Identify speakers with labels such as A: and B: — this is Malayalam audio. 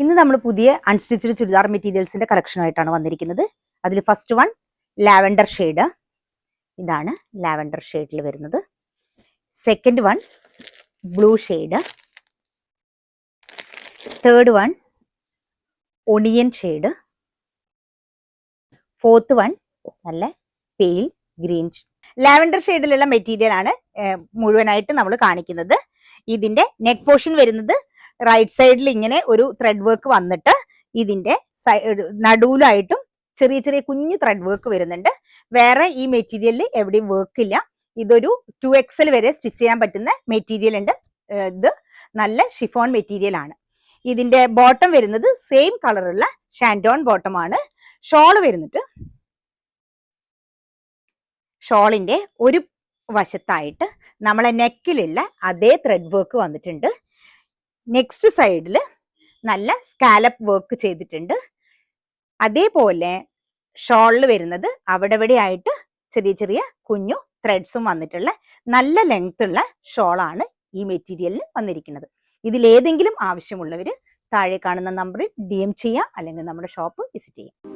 A: ഇന്ന് നമ്മൾ പുതിയ അൺസ്റ്റിച്ച്ഡ് ചുരിദാർ മെറ്റീരിയൽസിന്റെ കളക്ഷനുമായിട്ടാണ് വന്നിരിക്കുന്നത്. അതിൽ ഫസ്റ്റ് വൺ ലാവൻഡർ ഷെയ്ഡ്, ഇതാണ് ലാവൻഡർ ഷെയ്ഡിൽ വരുന്നത്. Second one blue shade, third one onion shade, fourth one നല്ല പെയിൽ ഗ്രീൻ. ലാവൻഡർ ഷെയ്ഡിലുള്ള മെറ്റീരിയൽ ആണ് മുഴുവനായിട്ട് നമ്മൾ കാണിക്കുന്നത്. ഇതിന്റെ നെക്ക് പോർഷൻ വരുന്നത് റൈറ്റ് സൈഡിൽ ഇങ്ങനെ ഒരു ത്രെഡ് വർക്ക് വന്നിട്ട് ഇതിന്റെ നടുവിലായിട്ടും ചെറിയ ചെറിയ കുഞ്ഞു ത്രെഡ് വർക്ക് വരുന്നുണ്ട്. വേറെ ഈ മെറ്റീരിയലിൽ എവിടെയും വർക്ക് ഇല്ല. ഇതൊരു 2XL വരെ സ്റ്റിച്ച് ചെയ്യാൻ പറ്റുന്ന മെറ്റീരിയൽ ഉണ്ട്. ഇത് നല്ല ഷിഫോൺ മെറ്റീരിയൽ ആണ്. ഇതിന്റെ ബോട്ടം വരുന്നത് സെയിം കളറുള്ള ഷാൻഡോൺ ബോട്ടം ആണ്. ഷോള് വരുന്നിട്ട് ഷോളിന്റെ ഒരു വശത്തായിട്ട് നമ്മളെ നെക്കിലുള്ള അതേ ത്രെഡ് വർക്ക് വന്നിട്ടുണ്ട്. നെക്സ്റ്റ് സൈഡിൽ നല്ല സ്കാലപ്പ് വർക്ക് ചെയ്തിട്ടുണ്ട്. അതേപോലെ ഷോളിൽ വരുന്നത് അവിടെ ഇവിടെ ആയിട്ട് ചെറിയ ചെറിയ കുഞ്ഞു ത്രെഡ്സും വന്നിട്ടുള്ള നല്ല ലെങ്ത് ഉള്ള ഷോളാണ് ഈ മെറ്റീരിയലിന് വന്നിരിക്കുന്നത്. ഇതിലേതെങ്കിലും ആവശ്യമുള്ളവർ താഴെ കാണുന്ന നമ്പറിൽ DM ചെയ്യാം, അല്ലെങ്കിൽ നമ്മുടെ ഷോപ്പ് വിസിറ്റ് ചെയ്യാം.